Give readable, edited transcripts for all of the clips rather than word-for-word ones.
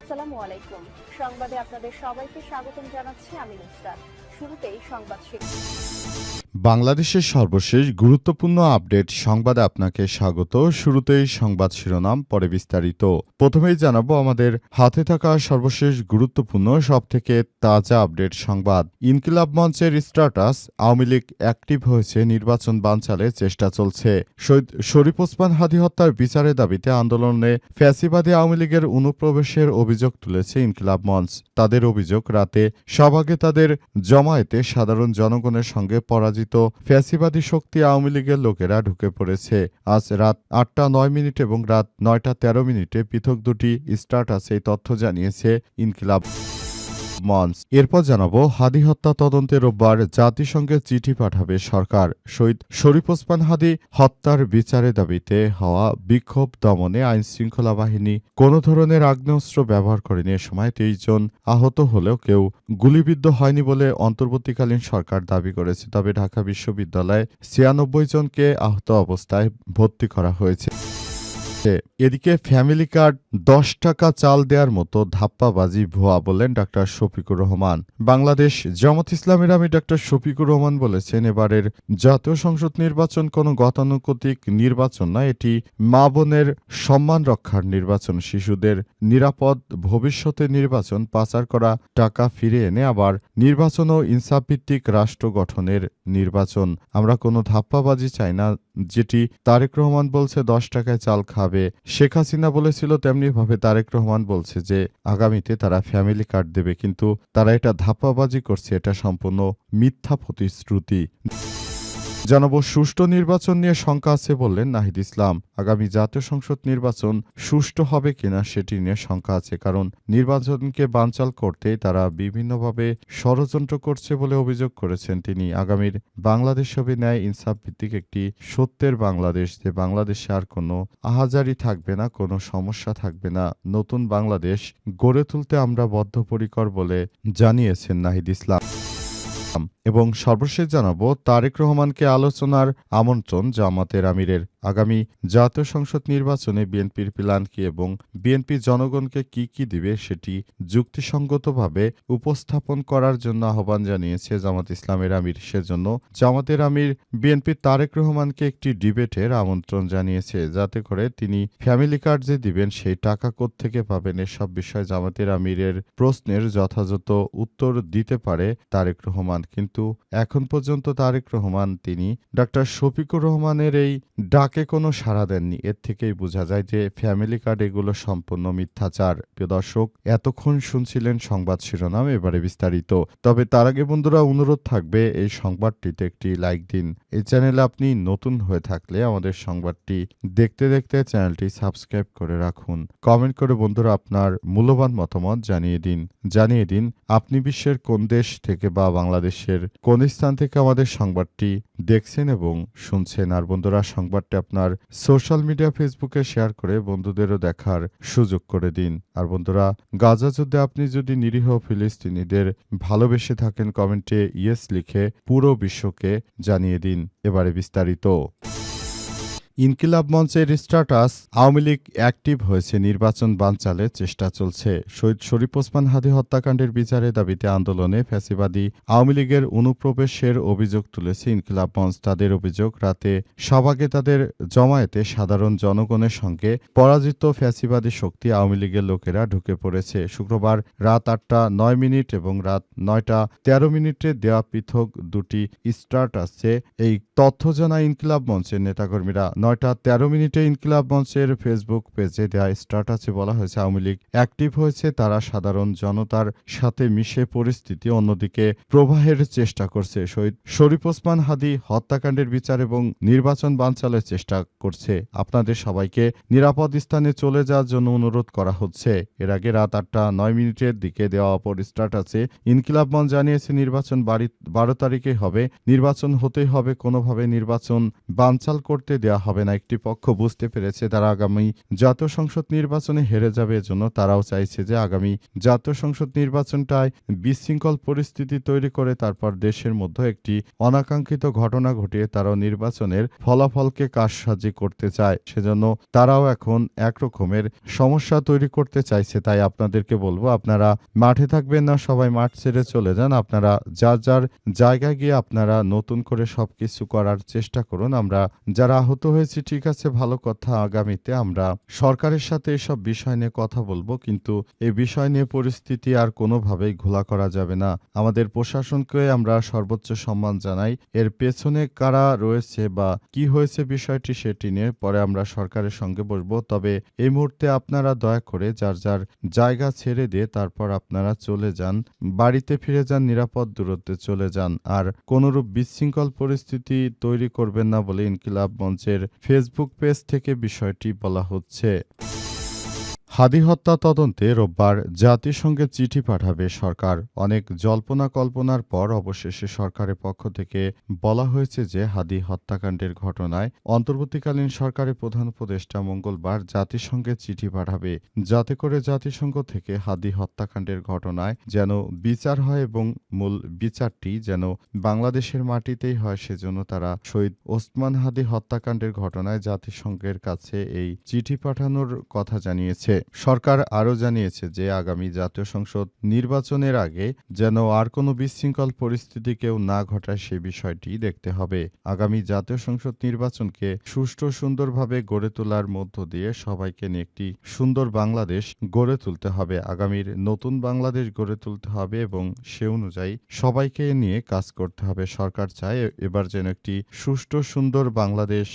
আসসালামু আলাইকুম। সংবাদে আপনাদের সবাইকে স্বাগতম জানাচ্ছি আমি নুসরাত। শুরুতেই সংবাদ শিরোনাম। বাংলাদেশের সর্বশেষ গুরুত্বপূর্ণ আপডেট সংবাদে আপনাকে স্বাগত। শুরুতেই সংবাদ শিরোনাম, পরে বিস্তারিত। প্রথমেই জানাবো আমাদের হাতে থাকা সর্বশেষ গুরুত্বপূর্ণ সবথেকে তাজা আপডেট সংবাদ। ইনকিলাব মঞ্চের স্ট্যাটাস, আওয়ামী লীগ অ্যাক্টিভ হয়েছে, নির্বাচন বানচালের চেষ্টা চলছে। শহীদ শরীফ ওসমান হাদী হত্যার বিচারের দাবিতে আন্দোলনে ফ্যাসিবাদী আওয়ামী লীগের অনুপ্রবেশের অভিযোগ তুলেছে ইনকিলাব মঞ্চ। তাদের অভিযোগ, রাতে সভাগে তাদের জমায়েতে সাধারণ জনগণের সঙ্গে পরাজিত ফ্যাসিবাদী শক্তি আওয়ামী লীগের লোকেরা ঢুকে পড়েছে। আজ রাত 8টা 9 মিনিট এবং রাত 9টা 13 মিনিটে পৃথক দুটি স্ট্যাটাসে এই তথ্য জানিয়েছে ইনকিলাব মঞ্চ। এরপর জানাবো, হাদী হত্যা তদন্তে রোববার জাতিসংঘে চিঠি পাঠাবে সরকার। শহীদ শরীফ ওসমান হাদী হত্যার বিচারের দাবিতে হওয়া বিক্ষোভ দমনে আইনশৃঙ্খলা বাহিনী কোনো ধরনের আগ্নেয়াস্ত্র ব্যবহার করেনি। এ সময় 23 জন আহত হলেও কেউ গুলিবিদ্ধ হয়নি বলে অন্তর্বর্তীকালীন সরকার দাবি করেছে। তবে ঢাকা বিশ্ববিদ্যালয়ে 96 জনকে আহত অবস্থায় ভর্তি করা হয়েছে। এদিকে ফ্যামিলি কার্ড 10 টাকা চাল দেওয়ার মতো ধাপ্পাবাজি ভুয়া বললেন ডাক্তার শফিকুর রহমান। বাংলাদেশ জামাত ইসলামের আমির ডাক্তার শফিকুর রহমান বলেছেন, এবারের জাতীয় সংসদ নির্বাচন কোনো গতানুগতিক নির্বাচন নয়, এটি মা বোনের সম্মান রক্ষার নির্বাচন, শিশুদের নিরাপদ ভবিষ্যতের নির্বাচন, পাচার করা টাকা ফিরে এনে আবার নির্বাচন ও ইনসাফভিত্তিক রাষ্ট্র গঠনের নির্বাচন। আমরা কোনো ধাপ্পাবাজি চাই না। যেটি তারেক রহমান বলছে 10 টাকায় চাল খাবে, শেখ হাসিনা বলেছিল, তেমনিভাবে তারেক রহমান বলছে যে আগামীতে তারা ফ্যামিলি কার্ড দেবে, কিন্তু তারা এটা ধাপ্পাবাজি করছে, এটা সম্পূর্ণ মিথ্যা প্রতিশ্রুতি। জানাবো, সুষ্ঠু নির্বাচন নিয়ে শঙ্কা আছে বললেন নাহিদ ইসলাম। আগামী জাতীয় সংসদ নির্বাচন সুষ্ঠু হবে কিনা সেটি নিয়ে শঙ্কা আছে, কারণ নির্বাচনকে বানচাল করতে তারা বিভিন্নভাবে ষড়যন্ত্র করছে বলে অভিযোগ করেছেন তিনি। আগামীর বাংলাদেশ হবে ন্যায় ইনসাফ ভিত্তিক একটি সত্যের বাংলাদেশ, যে বাংলাদেশে আর কোনো আহাজারি থাকবে না, কোনো সমস্যা থাকবে না। নতুন বাংলাদেশ গড়ে তুলতে আমরা বদ্ধপরিকর বলে জানিয়েছেন নাহিদ ইসলাম। এবং সর্বশেষ জানাবো, তারেক রহমানকে আলোচনার আমন্ত্রণ জামাতের আমিরের। আগামী জাতীয় সংসদ নির্বাচনে বিএনপির প্ল্যান কি এবং বিএনপি জনগণকে কি কি দিবে সেটি যুক্তিসঙ্গতভাবে উপস্থাপন করার জন্য আহ্বান জানিয়েছে জামাত ইসলামের আমির। সেজন্য জামাতের আমির বিএনপি তারেক রহমানকে একটি ডিবেটের আমন্ত্রণ জানিয়েছে, যাতে করে তিনি ফ্যামিলি কার্ড যে দিবেন সেই টাকা কোত্থেকে পাবেন, এসব বিষয়ে জামাতের আমিরের প্রশ্নের যথাযথ উত্তর দিতে পারে তারেক রহমান। কিন্তু এখন পর্যন্ত তারেক রহমান তিনি ডাক্তার শফিকুর রহমানের এই ডাকে কোনো সাড়া দেননি। এর থেকেই বোঝা যায় যে ফ্যামিলি কার্ড এগুলো সম্পূর্ণ মিথ্যাচার। প্রিয় দর্শক, এতক্ষণ শুনছিলেন সংবাদ শিরোনাম, এবারে বিস্তারিত। তবে তার আগে বন্ধুরা, অনুরোধ থাকবে এই সংবাদটিতে একটি লাইক দিন। এই চ্যানেলে আপনি নতুন হয়ে থাকলে আমাদের সংবাদটি দেখতে দেখতে চ্যানেলটি সাবস্ক্রাইব করে রাখুন। কমেন্ট করে বন্ধুরা আপনার মূল্যবান মতামত জানিয়ে দিন আপনি বিশ্বের কোন দেশ থেকে বা বাংলাদেশের কোন স্থান থেকে আমাদের সংবাদটি দেখছেন এবং শুনছেন। আর বন্ধুরা, সংবাদটি আপনার সোশ্যাল মিডিয়া ফেসবুকে শেয়ার করে বন্ধুদেরও দেখার সুযোগ করে দিন। আর বন্ধুরা, গাজা যুদ্ধে আপনি যদি নিরীহ ফিলিস্তিনিদের ভালোবেসে থাকেন, কমেন্টে ইয়েস লিখে পুরো বিশ্বকে জানিয়ে দিন। এবারে বিস্তারিত। ইনকিলাব মঞ্চের স্ট্যাটাস, আওয়ামী লীগ অ্যাক্টিভ হয়েছে, নির্বাচন বানচালের চেষ্টা চলছে। শহীদ শরীফ ওসমান হাদী হত্যাকাণ্ডের বিচারের দাবিতে আন্দোলনে ফ্যাসিবাদী আওয়ামী লীগের অনুপ্রবেশের অভিযোগ তুলেছে ইনকিলাব মঞ্চ। তাদের অভিযোগ, রাতে সভাগে তাদের জমায়েতে সাধারণ জনগণের সঙ্গে পরাজিত ফ্যাসিবাদী শক্তি আওয়ামী লীগের লোকেরা ঢুকে পড়েছে। শুক্রবার রাত 8টা 9 মিনিট এবং রাত 9টা 13 মিনিটে দেওয়া পৃথক দুটি স্ট্যাটাসে এই তথ্য জানায় ইনকিলাব মঞ্চের নেতাকর্মীরা। 9টা 13 মিনিটে ইনকিলাব মঞ্চের ফেসবুক পেজে দেয়া স্ট্যাটাসে বলা হয়েছে, আওয়ামী লীগ অ্যাক্টিভ হয়েছে, তারা সাধারণ জনতার সাথে মিশে পরিস্থিতি অন্যদিকে প্রবাহের চেষ্টা করছে। শহীদ শরীফ ওসমান হাদী হত্যাকাণ্ডের বিচার এবং নির্বাচন বানচালের চেষ্টা করছে। আপনাদের সবাইকে নিরাপদ স্থানে চলে যাওয়ার জন্য অনুরোধ করা হচ্ছে। এর আগে রাত 8টা 9 মিনিটের দিকে দেওয়া অপর স্ট্যাটাসে ইনকিলাব মঞ্চ জানিয়েছে, নির্বাচন 12 তারিখে হবে, নির্বাচন হতেই হবে, কোনোভাবে নির্বাচন বানচাল করতে দেওয়া হবে হবে না। একটি পক্ষ বুঝতে পেরেছে তারা আগামী জাতীয় সংসদ নির্বাচনে হেরে যাবে, এজন্য তারাও চাইছে যে আগামী জাতীয় সংসদ নির্বাচনটায় বিশৃঙ্খল পরিস্থিতি তৈরি করে তারপর দেশের মধ্যে একটি অনাকাঙ্ক্ষিত ঘটনা ঘটিয়ে তারাও নির্বাচনের ফলাফলকে কারসাজি করতে চায়। সেজন্য তারাও এখন একরকমের সমস্যা তৈরি করতে চাইছে। তাই আপনাদেরকে বলবো, আপনারা মাঠে থাকবেন না, সবাই মাঠ ছেড়ে চলে যান। আপনারা যার যার জায়গায় গিয়ে আপনারা নতুন করে সবকিছু করার চেষ্টা করুন। আমরা যারা আহত হয়েছি ঠিক আছে, ভালো কথা, আগামীতে আমরা সরকারের সাথে এসব বিষয় নিয়ে কথা বলবো, কিন্তু এই বিষয় নিয়ে পরিস্থিতি আর কোনোভাবেই ঘোলা করা যাবে না। আমাদের প্রশাসনকে আমরা সর্বোচ্চ সম্মান জানাই। এর পেছনে কারা রয়েছে বা কি হয়েছে বিষয়টি সেটি নিয়ে পরে আমরা সরকারের সঙ্গে বসবো। তবে এই মুহূর্তে আপনারা দয়া করে যার যার জায়গা ছেড়ে দিয়ে তারপর আপনারা চলে যান, বাড়িতে ফিরে যান, নিরাপদ দূরত্বে চলে যান। আর কোনরূপ বিশৃঙ্খল পরিস্থিতি তৈরি করবেন না বলে ইনকিলাব মঞ্চের ফেসবুক পেজ থেকে বিষয়টি বলা হচ্ছে। হাদি হত্যা তদন্তে রোববার জাতিসংঘে চিঠি পাঠাবে সরকার। অনেক জল্পনা কল্পনার পর অবশেষে সরকারের পক্ষ থেকে বলা হয়েছে যে হাদি হত্যাকাণ্ডের ঘটনায় অন্তর্বর্তীকালীন সরকারের প্রধান উপদেষ্টা মঙ্গলবার জাতিসংঘে চিঠি পাঠাবে, যাতে করে জাতিসংঘ থেকে হাদি হত্যাকাণ্ডের ঘটনায় যেন বিচার হয় এবং মূল বিচারটি যেন বাংলাদেশের মাটিতেই হয়। সেজন্য তারা শহীদ ওসমান হাদি হত্যাকাণ্ডের ঘটনায় জাতিসংঘের কাছে এই চিঠি পাঠানোর কথা জানিয়েছে। সরকার আরও জানিয়েছে যে আগামী জাতীয় সংসদ নির্বাচনের আগে যেন আর কোনো বিশৃঙ্খল পরিস্থিতি কেউ না ঘটায় সে বিষয়টি দেখতে হবে। আগামী জাতীয় সংসদ নির্বাচনকে সুষ্ঠু সুন্দরভাবে গড়ে তোলার মধ্য দিয়ে সবাইকে নিয়ে একটি সুন্দর বাংলাদেশ গড়ে তুলতে হবে। আগামীর নতুন বাংলাদেশ গড়ে তুলতে হবে এবং সে অনুযায়ী সবাইকে নিয়ে কাজ করতে হবে। সরকার চায় এবার যেন একটি সুষ্ঠু সুন্দর বাংলাদেশ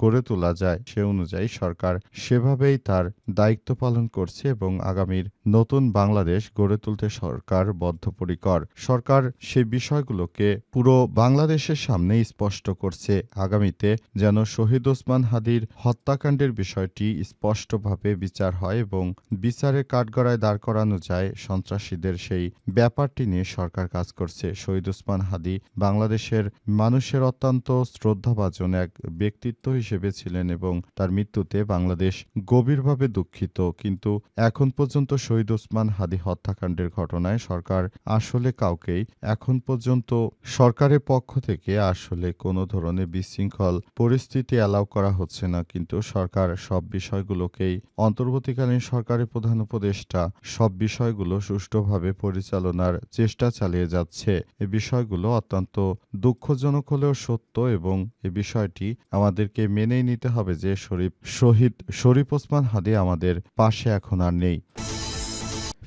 গড়ে তোলা যায়। সে অনুযায়ী সরকার সেভাবেই তার দায়িত্ব পালন করছে এবং আগামীর নতুন বাংলাদেশ গড়ে তুলতে সরকার বদ্ধপরিকর। সরকার সেই বিষয়গুলোকে পুরো বাংলাদেশের সামনে স্পষ্ট করছে। আগামীতে যেন শহীদ ওসমান হাদির হত্যাকাণ্ডের বিষয়টি স্পষ্টভাবে বিচার হয় এবং বিচারের কাঠগড়ায় দাঁড় করানো যায় সন্ত্রাসীদের, সেই ব্যাপারটি নিয়ে সরকার কাজ করছে। শহীদ ওসমান হাদি বাংলাদেশের মানুষের অত্যন্ত শ্রদ্ধাভাজন এক ব্যক্তিত্ব হিসেবে ছিলেন এবং তার মৃত্যুতে বাংলাদেশ গভীরভাবে দুঃখিত। কিন্তু এখন পর্যন্ত শহীদ ওসমান হাদি হত্যাকাণ্ডের ঘটনায় সরকার আসলে কাউকেই এখন পর্যন্ত সরকারের পক্ষ থেকে আসলে কোনো ধরনের বিশৃঙ্খল পরিস্থিতি অ্যালাউ করা হচ্ছে না। কিন্তু সরকার সব বিষয়গুলোকেই অন্তর্বর্তীকালীন সরকারের প্রধান উপদেষ্টা সব বিষয়গুলো সুষ্ঠুভাবে পরিচালনার চেষ্টা চালিয়ে যাচ্ছে। এই বিষয়গুলো অত্যন্ত দুঃখজনক হলেও সত্য এবং এই বিষয়টি আমাদেরকে মেনেই নিতে হবে যে শহীদ শরীফ ওসমান হাদি আমাদের পাশে এখন আর নেই।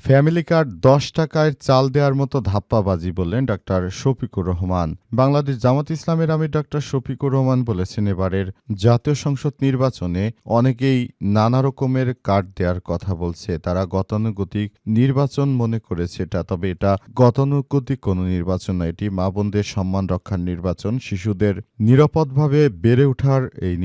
ফ্যামিলি কার্ড 10 টাকায় চাল দেওয়ার মতো ধাপ্পাবাজি বললেন ডাক্তার শফিকুর রহমান। বাংলাদেশ জামাত ইসলামের আমির ডাক্তার শফিকুর রহমান বলেছেন, এবারের জাতীয় সংসদ নির্বাচনে অনেকেই নানা রকমের কার্ড দেওয়ার কথা বলছে। তারা গতানুগতিক নির্বাচন মনে করেছে এটা, তবে এটা গতানুগতিক কোনো নির্বাচন না, এটি মা বোনদের সম্মান রক্ষার নির্বাচন, শিশুদের নিরাপদভাবে বেড়ে ওঠার এই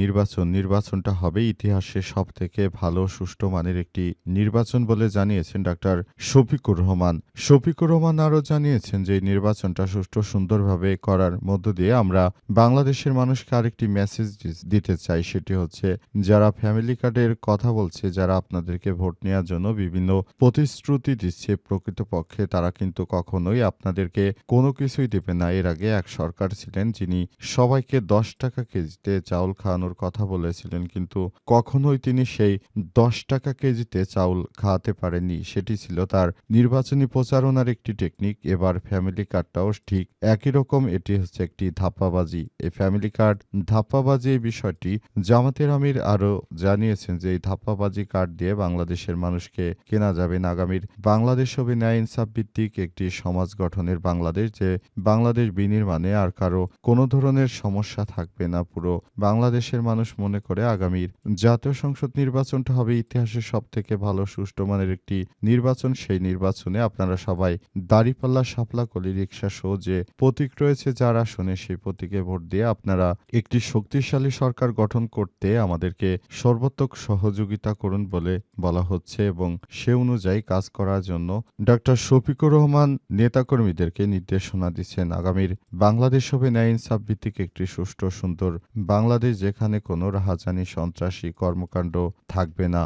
নির্বাচনটা হবে ইতিহাসে সবথেকে ভালো সুষ্ঠু মানের একটি নির্বাচন বলে জানিয়েছেন ডাক্তার শফিকুর রহমান। শফিকুর রহমান আরও জানিয়েছেন যে এই নির্বাচনটা সুষ্ঠু সুন্দরভাবে করার মধ্য দিয়ে আমরা বাংলাদেশের মানুষকে আরেকটি মেসেজ দিতে চাই, সেটি হচ্ছে যারা ফ্যামিলি কার্ডের কথা বলছে, যারা আপনাদেরকে ভোট নেওয়ার জন্য বিভিন্ন প্রতিশ্রুতি দিচ্ছে, প্রকৃতপক্ষে তারা কিন্তু কখনোই আপনাদেরকে কোনো কিছুই দেবে না। এর আগে এক সরকার ছিলেন যিনি সবাইকে 10 টাকা কেজিতে চাউল খাওয়ানোর কথা বলেছিলেন, কিন্তু কখনোই তিনি সেই 10 টাকা কেজিতে চাউল খাওয়াতে পারেননি। সেটি ছিল তার নির্বাচনী প্রচারণার একটি টেকনিক। এবার ফ্যামিলি কার্ডটাও ঠিক একই রকম, এটি হচ্ছে একটি ধাপ্পাবাজি। এই ফ্যামিলি কার্ড ধাপ্পাবাজি এই বিষয়টি জামাতের আমির আরও জানিয়েছেন যে এই ধাপ্পাবাজি কার্ড দিয়ে বাংলাদেশের মানুষকে কেনা যাবে না। আগামীর বাংলাদেশ হবে ন্যায় ইনসাফ ভিত্তিক একটি সমাজ গঠনের বাংলাদেশ, যে বাংলাদেশ বিনির্মাণে আর কারো কোনো ধরনের সমস্যা থাকবে না। পুরো বাংলাদেশের মানুষ মনে করে আগামীর জাতীয় সংসদ নির্বাচনটা হবে ইতিহাসের সবথেকে ভালো সুষ্ঠু মানের একটি নির্বাচন নির্বাচন, সেই নির্বাচনে আপনারা সবাই দাঁড়িপাল্লা, শাপলা, কলি, রিকশা সহ যে প্রতীক রয়েছে যার আসনে, সেই প্রতীকে ভোট দিয়ে আপনারা একটি শক্তিশালী সরকার গঠন করতে আমাদেরকে সর্বাত্মক সহযোগিতা করুন বলে বলা হচ্ছে এবং সে অনুযায়ী কাজ করার জন্য ডক্টর শফিকুর রহমান নেতাকর্মীদেরকে নির্দেশনা দিচ্ছেন। আগামীর বাংলাদেশ হবে ন্যায় ইনসাফ ভিত্তিক একটি সুষ্ঠু সুন্দর বাংলাদেশ, যেখানে কোনো রাহাজানি সন্ত্রাসী কর্মকাণ্ড থাকবে না।